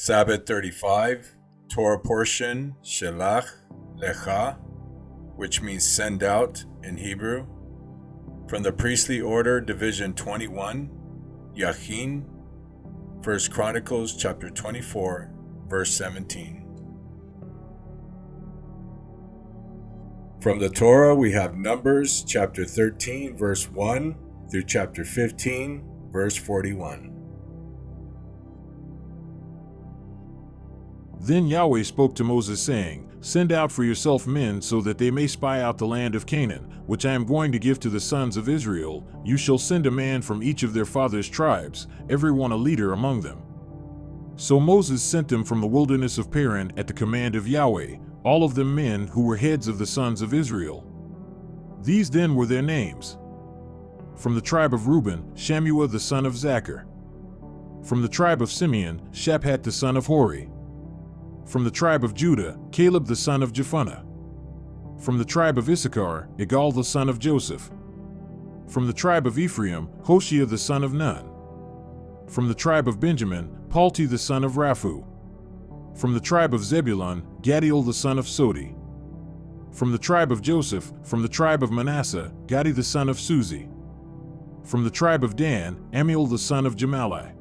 Sabbath 35, Torah portion, Shelach Leha, which means send out in Hebrew. From the priestly order, division 21, Yachin, 1 Chronicles chapter 24, verse 17. From the Torah, we have Numbers chapter 13, verse 1 through chapter 15, verse 41. Then Yahweh spoke to Moses, saying, Send out for yourself men so that they may spy out the land of Canaan, which I am going to give to the sons of Israel. You shall send a man from each of their fathers' tribes, every one a leader among them. So Moses sent them from the wilderness of Paran at the command of Yahweh, all of them men who were heads of the sons of Israel. These then were their names. From the tribe of Reuben, Shammua the son of Zachar. From the tribe of Simeon, Shaphat the son of Hori. From the tribe of Judah, Caleb the son of Jephunneh. From the tribe of Issachar, Igal the son of Joseph. From the tribe of Ephraim, Hoshea the son of Nun. From the tribe of Benjamin, Palti the son of Raphu. From the tribe of Zebulun, Gadiel the son of Sodi. From the tribe of Joseph, from the tribe of Manasseh, Gadi the son of Suzi. From the tribe of Dan, Amiel the son of Gemalli.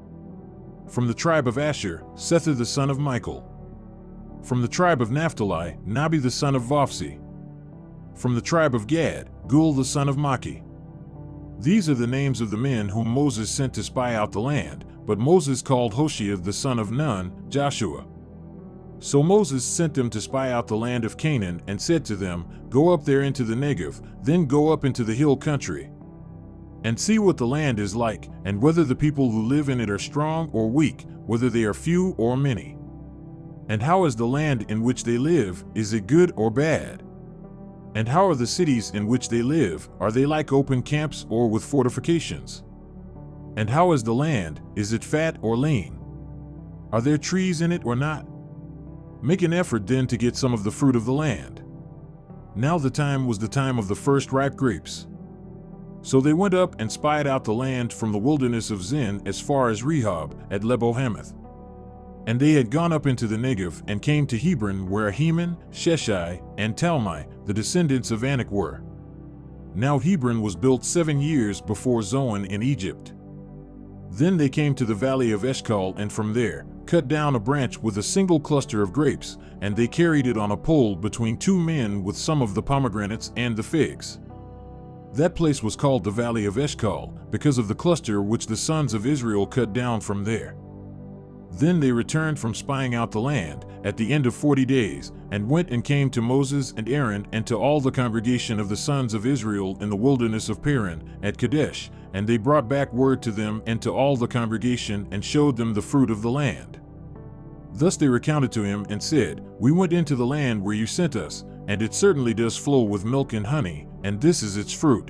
From the tribe of Asher, Sethur the son of Michael. From the tribe of Naphtali, Nabi the son of Vophsi. From the tribe of Gad, Gul the son of Maki. These are the names of the men whom Moses sent to spy out the land, but Moses called Hoshea the son of Nun, Joshua. So Moses sent them to spy out the land of Canaan and said to them, Go up there into the Negev, then go up into the hill country, and see what the land is like, and whether the people who live in it are strong or weak, whether they are few or many. And how is the land in which they live? Is it good or bad? And how are the cities in which they live? Are they like open camps or with fortifications? And how is the land? Is it fat or lean? Are there trees in it or not? Make an effort then to get some of the fruit of the land. Now the time was the time of the first ripe grapes. So they went up and spied out the land from the wilderness of Zin as far as Rehob at Lebo-hamath. And they had gone up into the Negev and came to Hebron, where Heman, Sheshai, and Talmai, the descendants of Anak, were. Now Hebron was built 7 years before Zoan in Egypt. Then they came to the valley of Eshcol, and from there cut down a branch with a single cluster of grapes, and they carried it on a pole between 2 men with some of the pomegranates and the figs. That place was called the valley of Eshcol, because of the cluster which the sons of Israel cut down from there. Then they returned from spying out the land at the end of 40 days, and went and came to Moses and Aaron and to all the congregation of the sons of Israel in the wilderness of Paran at Kadesh, and they brought back word to them and to all the congregation and showed them the fruit of the land. Thus they recounted to him and said, We went into the land where you sent us, and it certainly does flow with milk and honey, and this is its fruit.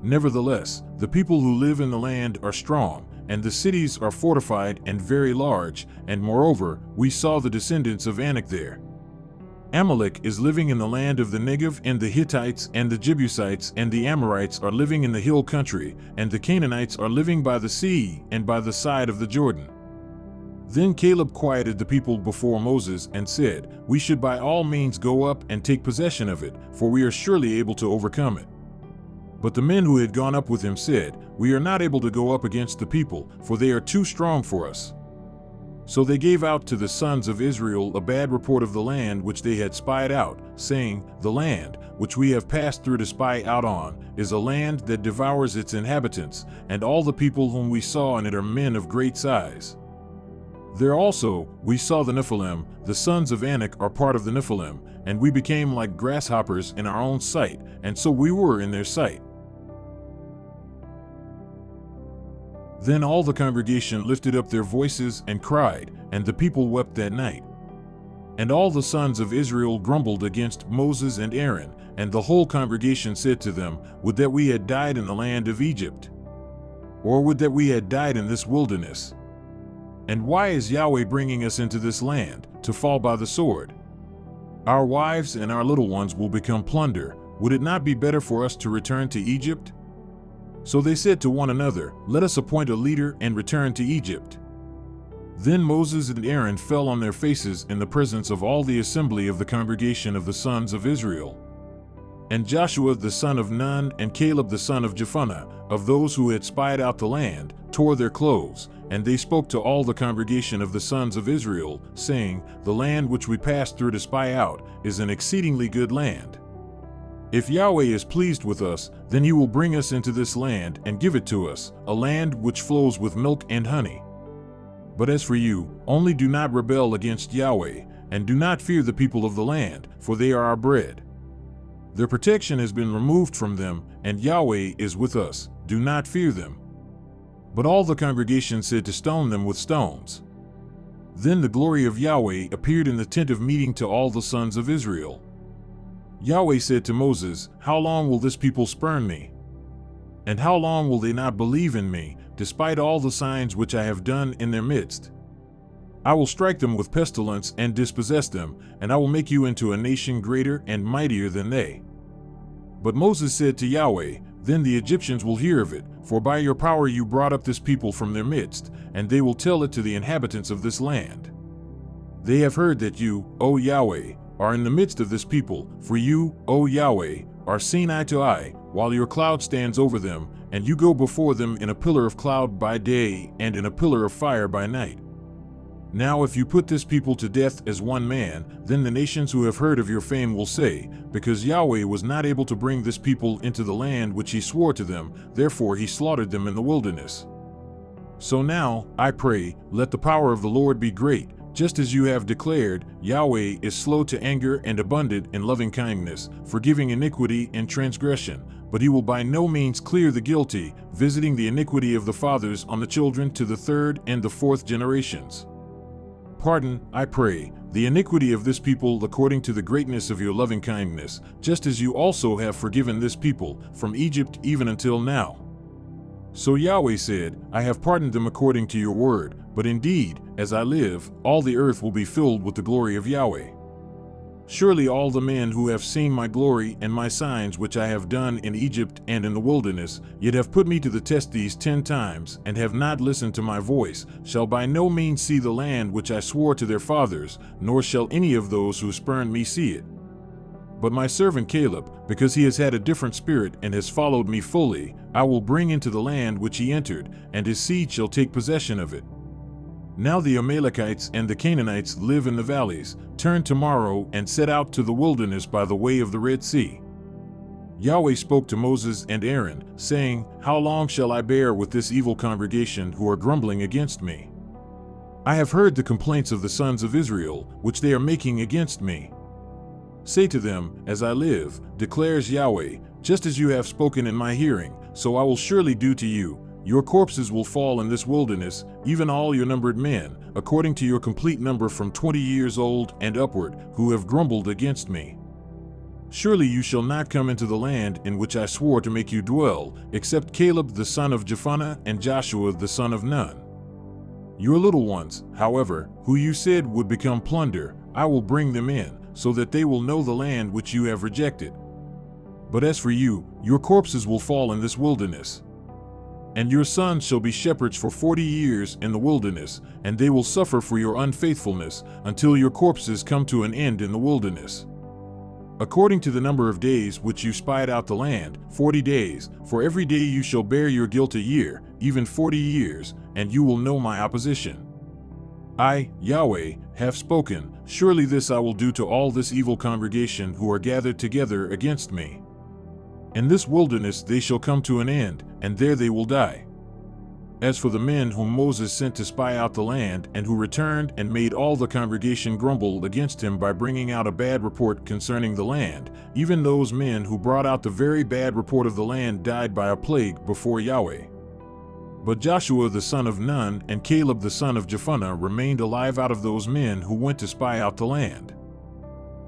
Nevertheless, the people who live in the land are strong, and the cities are fortified and very large, and moreover, we saw the descendants of Anak there. Amalek is living in the land of the Negev, and the Hittites and the Jebusites and the Amorites are living in the hill country, and the Canaanites are living by the sea and by the side of the Jordan. Then Caleb quieted the people before Moses and said, We should by all means go up and take possession of it, for we are surely able to overcome it. But the men who had gone up with him said, We are not able to go up against the people, for they are too strong for us. So they gave out to the sons of Israel a bad report of the land which they had spied out, saying, The land, which we have passed through to spy out on, is a land that devours its inhabitants, and all the people whom we saw in it are men of great size. There also we saw the Nephilim, the sons of Anak are part of the Nephilim, and we became like grasshoppers in our own sight, and so we were in their sight. Then all the congregation lifted up their voices and cried, and the people wept that night. And all the sons of Israel grumbled against Moses and Aaron, and the whole congregation said to them, Would that we had died in the land of Egypt! Or would that we had died in this wilderness! And why is Yahweh bringing us into this land, to fall by the sword? Our wives and our little ones will become plunder. Would it not be better for us to return to Egypt? So they said to one another, Let us appoint a leader and return to Egypt. Then Moses and Aaron fell on their faces in the presence of all the assembly of the congregation of the sons of Israel. And Joshua the son of Nun and Caleb the son of Jephunneh, of those who had spied out the land, tore their clothes, and they spoke to all the congregation of the sons of Israel, saying, "The land which we passed through to spy out is an exceedingly good land. If Yahweh is pleased with us, then he will bring us into this land and give it to us, a land which flows with milk and honey. But as for you, only do not rebel against Yahweh, and do not fear the people of the land, for they are our bread. Their protection has been removed from them, and Yahweh is with us. Do not fear them." But all the congregation said to stone them with stones. Then the glory of Yahweh appeared in the tent of meeting to all the sons of Israel. Yahweh said to Moses, "How long will this people spurn me? And how long will they not believe in me, despite all the signs which I have done in their midst? I will strike them with pestilence and dispossess them, and I will make you into a nation greater and mightier than they." But Moses said to Yahweh, "Then the Egyptians will hear of it, for by your power you brought up this people from their midst, and they will tell it to the inhabitants of this land. They have heard that you, O Yahweh, are in the midst of this people, for you, O Yahweh, are seen eye to eye, while your cloud stands over them, and you go before them in a pillar of cloud by day and in a pillar of fire by night. Now if you put this people to death as one man, then the nations who have heard of your fame will say, 'Because Yahweh was not able to bring this people into the land which he swore to them, therefore he slaughtered them in the wilderness.' So now, I pray, let the power of the Lord be great, just as you have declared. Yahweh is slow to anger and abundant in loving kindness, forgiving iniquity and transgression, but he will by no means clear the guilty, visiting the iniquity of the fathers on the children to the third and the fourth generations. Pardon, I pray, the iniquity of this people according to the greatness of your loving kindness, just as you also have forgiven this people from Egypt even until now." So Yahweh said, "I have pardoned them according to your word, but indeed, as I live, all the earth will be filled with the glory of Yahweh. Surely all the men who have seen my glory and my signs which I have done in Egypt and in the wilderness, yet have put me to the test these 10 times, and have not listened to my voice, shall by no means see the land which I swore to their fathers, nor shall any of those who spurned me see it. But my servant Caleb, because he has had a different spirit and has followed me fully, I will bring into the land which he entered, and his seed shall take possession of it. Now the Amalekites and the Canaanites live in the valleys. Turn tomorrow and set out to the wilderness by the way of the Red Sea." Yahweh spoke to Moses and Aaron, saying, "How long shall I bear with this evil congregation who are grumbling against me? I have heard the complaints of the sons of Israel, which they are making against me. Say to them, as I live, declares Yahweh, just as you have spoken in my hearing, so I will surely do to you. Your corpses will fall in this wilderness, even all your numbered men, according to your complete number from 20 years old and upward, who have grumbled against me. Surely you shall not come into the land in which I swore to make you dwell, except Caleb the son of Jephunneh and Joshua the son of Nun. Your little ones, however, who you said would become plunder, I will bring them in, so that they will know the land which you have rejected. But as for you, your corpses will fall in this wilderness. And your sons shall be shepherds for 40 years in the wilderness, and they will suffer for your unfaithfulness, until your corpses come to an end in the wilderness. According to the number of days which you spied out the land, 40 days, for every day you shall bear your guilt a year, even 40 years, and you will know my opposition. I, Yahweh, have spoken. Surely this I will do to all this evil congregation who are gathered together against me. In this wilderness they shall come to an end, and there they will die. As for the men whom Moses sent to spy out the land, and who returned and made all the congregation grumble against him by bringing out a bad report concerning the land, even those men who brought out the very bad report of the land died by a plague before Yahweh. But Joshua the son of Nun and Caleb the son of Jephunneh remained alive out of those men who went to spy out the land.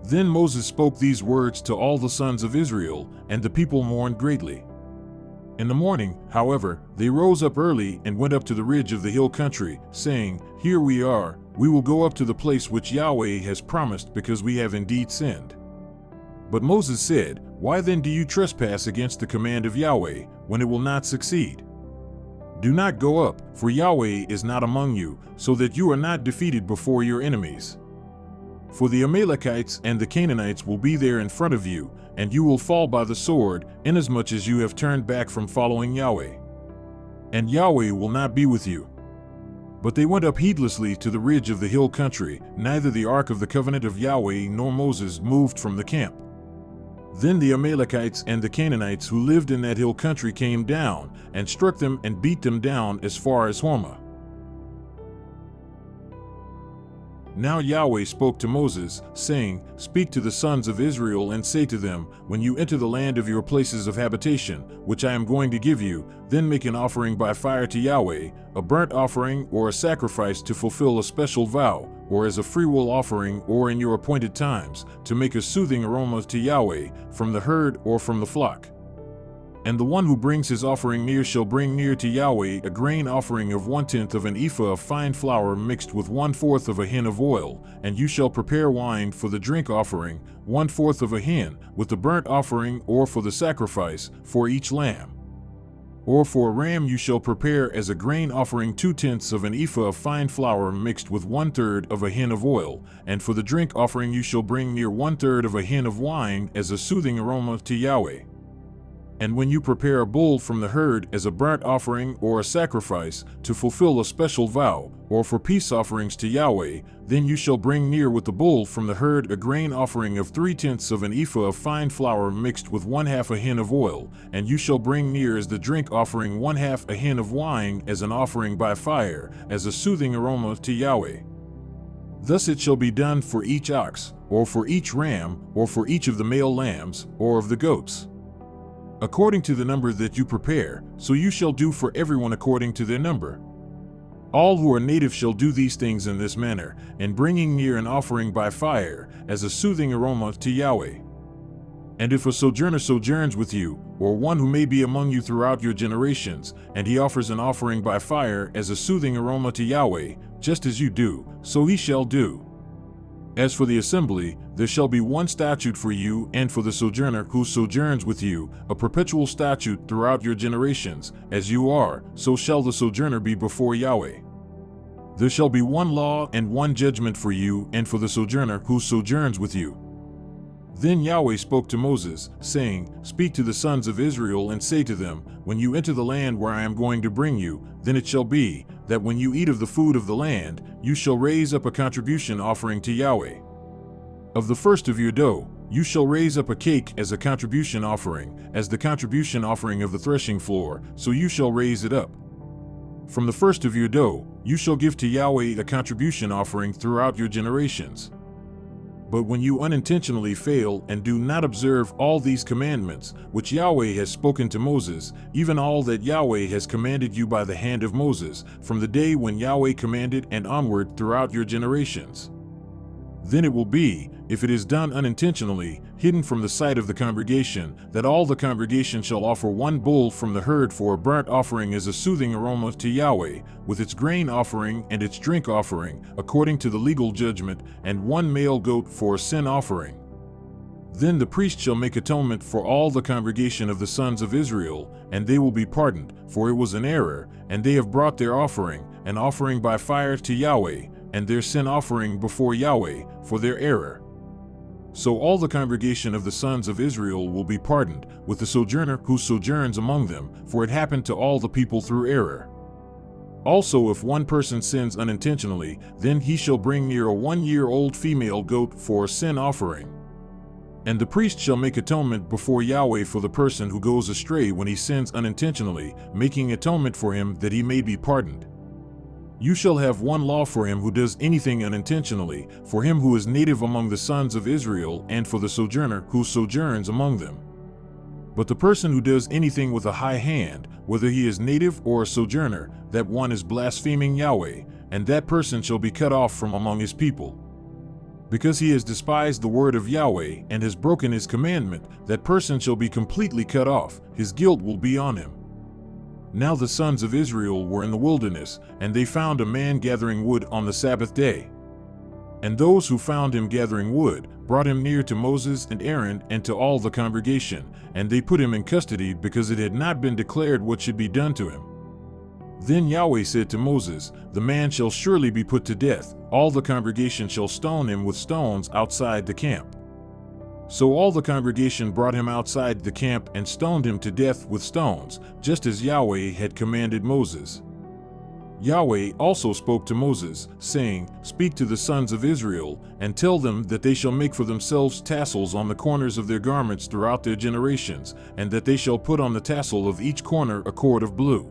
Then Moses spoke these words to all the sons of Israel, and the people mourned greatly. In the morning, however, they rose up early and went up to the ridge of the hill country, saying, "Here we are, we will go up to the place which Yahweh has promised, because we have indeed sinned." But Moses said, "Why then do you trespass against the command of Yahweh, when it will not succeed? Do not go up, for Yahweh is not among you, so that you are not defeated before your enemies. For the Amalekites and the Canaanites will be there in front of you, and you will fall by the sword, inasmuch as you have turned back from following Yahweh. And Yahweh will not be with you. But they went up heedlessly to the ridge of the hill country, neither the ark of the covenant of Yahweh nor Moses moved from the camp. Then the Amalekites and the Canaanites who lived in that hill country came down, and struck them and beat them down as far as Hormah. Now Yahweh spoke to Moses, saying, Speak to the sons of Israel and say to them, When you enter the land of your places of habitation, which I am going to give you, then make an offering by fire to Yahweh, a burnt offering or a sacrifice to fulfill a special vow, or as a freewill offering or in your appointed times, to make a soothing aroma to Yahweh, from the herd or from the flock. And the one who brings his offering near shall bring near to Yahweh a grain offering of 1/10 of an ephah of fine flour mixed with 1/4 of a hin of oil, and you shall prepare wine for the drink offering, 1/4 of a hin, with the burnt offering or for the sacrifice, for each lamb. Or for a ram you shall prepare as a grain offering 2/10 of an ephah of fine flour mixed with 1/3 of a hin of oil, and for the drink offering you shall bring near 1/3 of a hin of wine as a soothing aroma to Yahweh. And when you prepare a bull from the herd as a burnt offering or a sacrifice, to fulfill a special vow, or for peace offerings to Yahweh, then you shall bring near with the bull from the herd a grain offering of 3/10 of an ephah of fine flour mixed with 1/2 a hin of oil, and you shall bring near as the drink offering 1/2 a hin of wine as an offering by fire, as a soothing aroma to Yahweh. Thus it shall be done for each ox, or for each ram, or for each of the male lambs, or of the goats. According to the number that you prepare, so you shall do for everyone according to their number. All who are native shall do these things in this manner, and bringing near an offering by fire, as a soothing aroma to Yahweh. And if a sojourner sojourns with you, or one who may be among you throughout your generations, and he offers an offering by fire as a soothing aroma to Yahweh, just as you do, so he shall do. As for the assembly, there shall be one statute for you and for the sojourner who sojourns with you, a perpetual statute throughout your generations. As you are, so shall the sojourner be before Yahweh. There shall be one law and one judgment for you and for the sojourner who sojourns with you. Then Yahweh spoke to Moses, saying, Speak to the sons of Israel and say to them, When you enter the land where I am going to bring you, then it shall be, that when you eat of the food of the land, you shall raise up a contribution offering to Yahweh. Of the first of your dough, you shall raise up a cake as a contribution offering, as the contribution offering of the threshing floor, so you shall raise it up. From the first of your dough, you shall give to Yahweh a contribution offering throughout your generations. But when you unintentionally fail and do not observe all these commandments, which Yahweh has spoken to Moses, even all that Yahweh has commanded you by the hand of Moses, from the day when Yahweh commanded and onward throughout your generations, then it will be, if it is done unintentionally, hidden from the sight of the congregation, that all the congregation shall offer one bull from the herd for a burnt offering as a soothing aroma to Yahweh, with its grain offering and its drink offering, according to the legal judgment, and one male goat for a sin offering. Then the priest shall make atonement for all the congregation of the sons of Israel, and they will be pardoned, for it was an error, and they have brought their offering, an offering by fire to Yahweh, and their sin offering before Yahweh, for their error. So all the congregation of the sons of Israel will be pardoned, with the sojourner who sojourns among them, for it happened to all the people through error. Also if one person sins unintentionally, then he shall bring near a 1-year-old female goat for a sin offering. And the priest shall make atonement before Yahweh for the person who goes astray when he sins unintentionally, making atonement for him that he may be pardoned. You shall have one law for him who does anything unintentionally, for him who is native among the sons of Israel, and for the sojourner who sojourns among them. But the person who does anything with a high hand, whether he is native or a sojourner, that one is blaspheming Yahweh, and that person shall be cut off from among his people. Because he has despised the word of Yahweh and has broken his commandment, that person shall be completely cut off, his guilt will be on him. Now the sons of Israel were in the wilderness, and they found a man gathering wood on the Sabbath day. And those who found him gathering wood brought him near to Moses and Aaron and to all the congregation, and they put him in custody because it had not been declared what should be done to him. Then Yahweh said to Moses, "The man shall surely be put to death. All the congregation shall stone him with stones outside the camp." So all the congregation brought him outside the camp and stoned him to death with stones, just as Yahweh had commanded Moses. Yahweh also spoke to Moses, saying, "Speak to the sons of Israel, and tell them that they shall make for themselves tassels on the corners of their garments throughout their generations, and that they shall put on the tassel of each corner a cord of blue.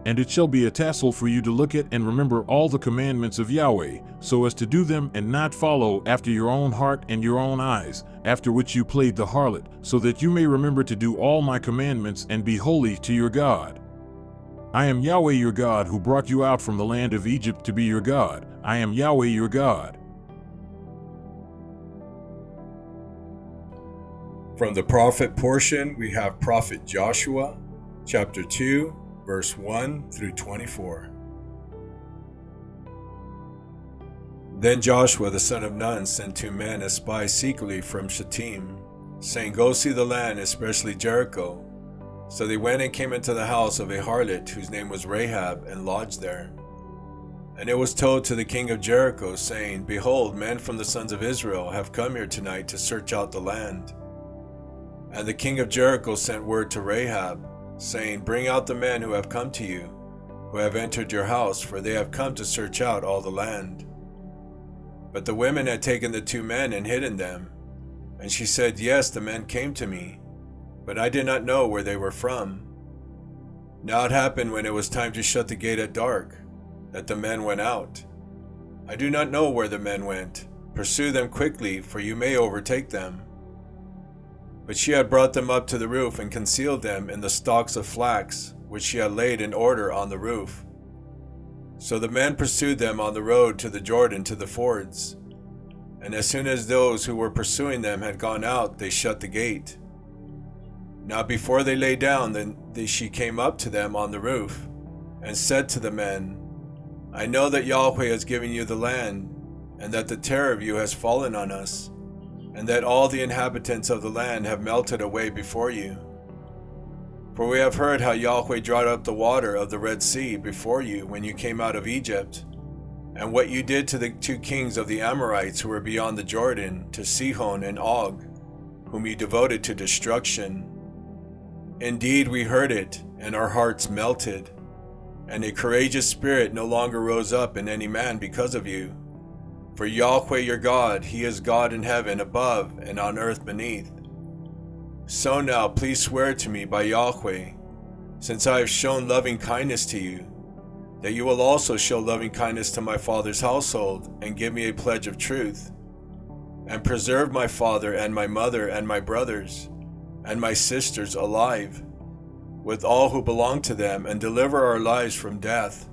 And it shall be a tassel for you to look at and remember all the commandments of Yahweh, so as to do them and not follow after your own heart and your own eyes, after which you played the harlot, so that you may remember to do all my commandments and be holy to your God. I am Yahweh your God who brought you out from the land of Egypt to be your God. I am Yahweh your God." From the prophet portion, we have Prophet Joshua, chapter 2, verse 1 through 24. Then Joshua the son of Nun sent 2 men as spies secretly from Shittim, saying, "Go see the land, especially Jericho." So they went and came into the house of a harlot whose name was Rahab, and lodged there. And it was told to the king of Jericho, saying, "Behold, men from the sons of Israel have come here tonight to search out the land." And the king of Jericho sent word to Rahab, saying, "Bring out the men who have come to you, who have entered your house, for they have come to search out all the land." But the women had taken the 2 men and hidden them. And she said, "Yes, the men came to me, but I did not know where they were from." Now it happened when it was time to shut the gate at dark, that the men went out. I do not know where the men went. Pursue them quickly, for you may overtake them. But she had brought them up to the roof and concealed them in the stalks of flax, which she had laid in order on the roof. So the men pursued them on the road to the Jordan to the fords. And as soon as those who were pursuing them had gone out, they shut the gate. Now before they lay down, she came up to them on the roof, and said to the men, "I know that Yahweh has given you the land, and that the terror of you has fallen on us, and that all the inhabitants of the land have melted away before you. For we have heard how Yahweh dried up the water of the Red Sea before you when you came out of Egypt, and what you did to the 2 kings of the Amorites who were beyond the Jordan, to Sihon and Og, whom you devoted to destruction. Indeed, we heard it, and our hearts melted, and a courageous spirit no longer rose up in any man because of you. For Yahweh your God, He is God in heaven above and on earth beneath. So now please swear to me by Yahweh, since I have shown loving kindness to you, that you will also show loving kindness to my father's household, and give me a pledge of truth, and preserve my father and my mother and my brothers and my sisters alive, with all who belong to them, and deliver our lives from death."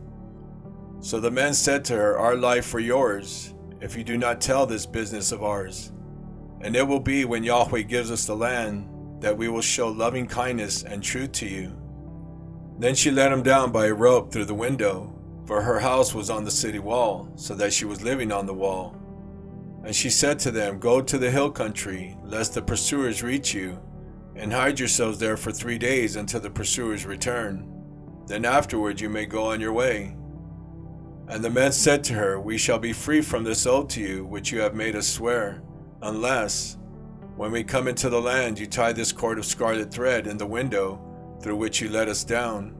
So the men said to her, "Our life for yours, if you do not tell this business of ours. And it will be when Yahweh gives us the land, that we will show loving kindness and truth to you." Then she let him down by a rope through the window, for her house was on the city wall, so that she was living on the wall. And she said to them, "Go to the hill country, lest the pursuers reach you, and hide yourselves there for 3 days until the pursuers return. Then afterward you may go on your way." And the men said to her, "We shall be free from this oath to you, which you have made us swear, unless, when we come into the land, you tie this cord of scarlet thread in the window through which you let us down,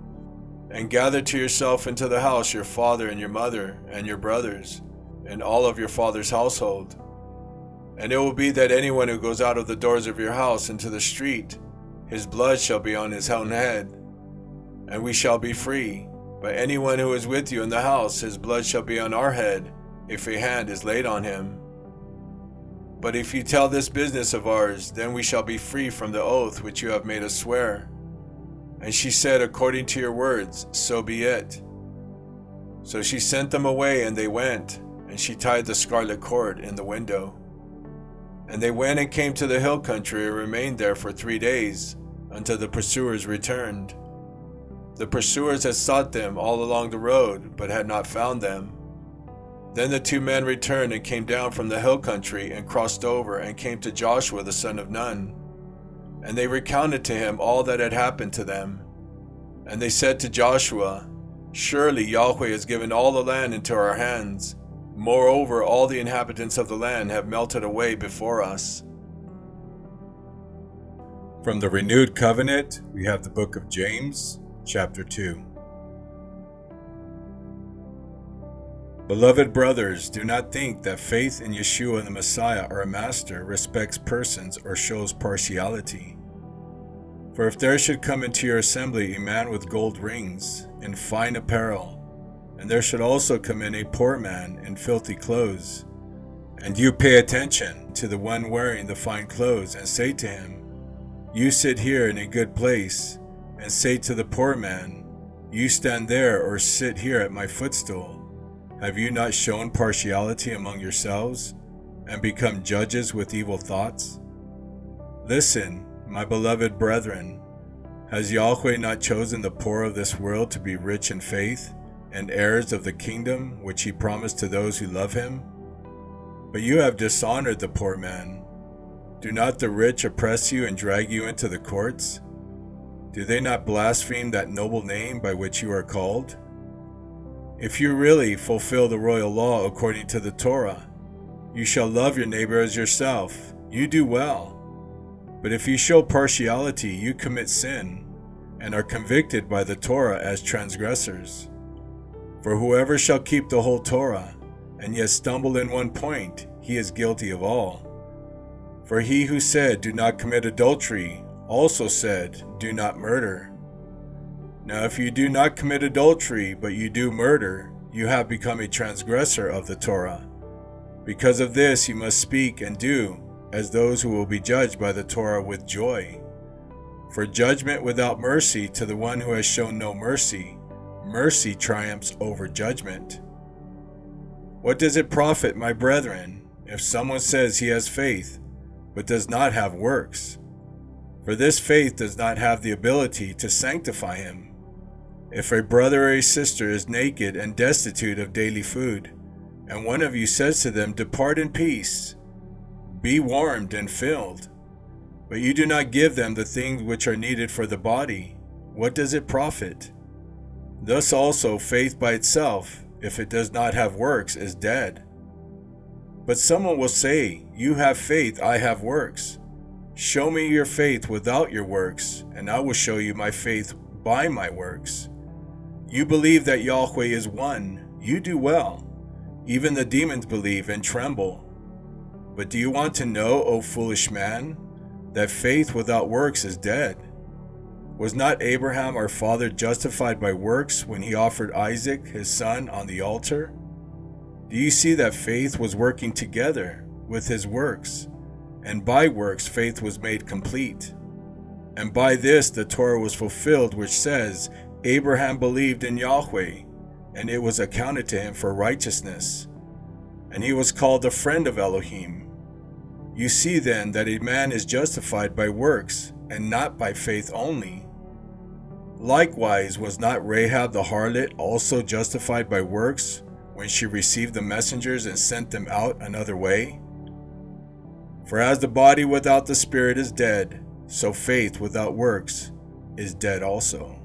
and gather to yourself into the house your father and your mother and your brothers, and all of your father's household. And it will be that anyone who goes out of the doors of your house into the street, his blood shall be on his own head, and we shall be free. But anyone who is with you in the house, his blood shall be on our head, if a hand is laid on him. But if you tell this business of ours, then we shall be free from the oath which you have made us swear." And she said, "According to your words, so be it." So she sent them away, and they went, and she tied the scarlet cord in the window. And they went and came to the hill country and remained there for 3 days, until the pursuers returned. The pursuers had sought them all along the road, but had not found them. Then the 2 men returned and came down from the hill country, and crossed over, and came to Joshua the son of Nun. And they recounted to him all that had happened to them. And they said to Joshua, Surely Yahweh has given all the land into our hands. Moreover, all the inhabitants of the land have melted away before us. From the Renewed Covenant, we have the book of James, chapter 2. Beloved brothers, do not think that faith in Yeshua the Messiah, our Master, respects persons or shows partiality. For if there should come into your assembly a man with gold rings and fine apparel, and there should also come in a poor man in filthy clothes, and you pay attention to the one wearing the fine clothes, and say to him, "You sit here in a good place," and say to the poor man, "You stand there or sit here at my footstool," have you not shown partiality among yourselves, and become judges with evil thoughts? Listen, my beloved brethren, has Yahweh not chosen the poor of this world to be rich in faith, and heirs of the kingdom which he promised to those who love him? But you have dishonored the poor man. Do not the rich oppress you and drag you into the courts? Do they not blaspheme that noble name by which you are called? If you really fulfill the royal law according to the Torah, you shall love your neighbor as yourself. You do well. But if you show partiality, you commit sin, and are convicted by the Torah as transgressors. For whoever shall keep the whole Torah, and yet stumble in one point, he is guilty of all. For he who said, "Do not commit adultery," also said, "Do not murder." Now if you do not commit adultery, but you do murder, you have become a transgressor of the Torah. Because of this you must speak and do as those who will be judged by the Torah with joy. For judgment without mercy to the one who has shown no mercy, mercy triumphs over judgment. What does it profit, my brethren, if someone says he has faith, but does not have works? For this faith does not have the ability to sanctify him. If a brother or a sister is naked and destitute of daily food, and one of you says to them, "Depart in peace, be warmed and filled," but you do not give them the things which are needed for the body, what does it profit? Thus also faith by itself, if it does not have works, is dead. But someone will say, "You have faith, I have works. Show me your faith without your works, and I will show you my faith by my works." You believe that Yahweh is one. You do well. Even the demons believe and tremble. But do you want to know, O foolish man, that faith without works is dead? Was not Abraham our father justified by works when he offered Isaac, his son, on the altar? Do you see that faith was working together with his works, and by works faith was made complete? And by this the Torah was fulfilled, which says, "Abraham believed in Yahweh, and it was accounted to him for righteousness. And he was called the friend of Elohim." You see then that a man is justified by works, and not by faith only. Likewise, was not Rahab the harlot also justified by works, when she received the messengers and sent them out another way? For as the body without the spirit is dead, so faith without works is dead also.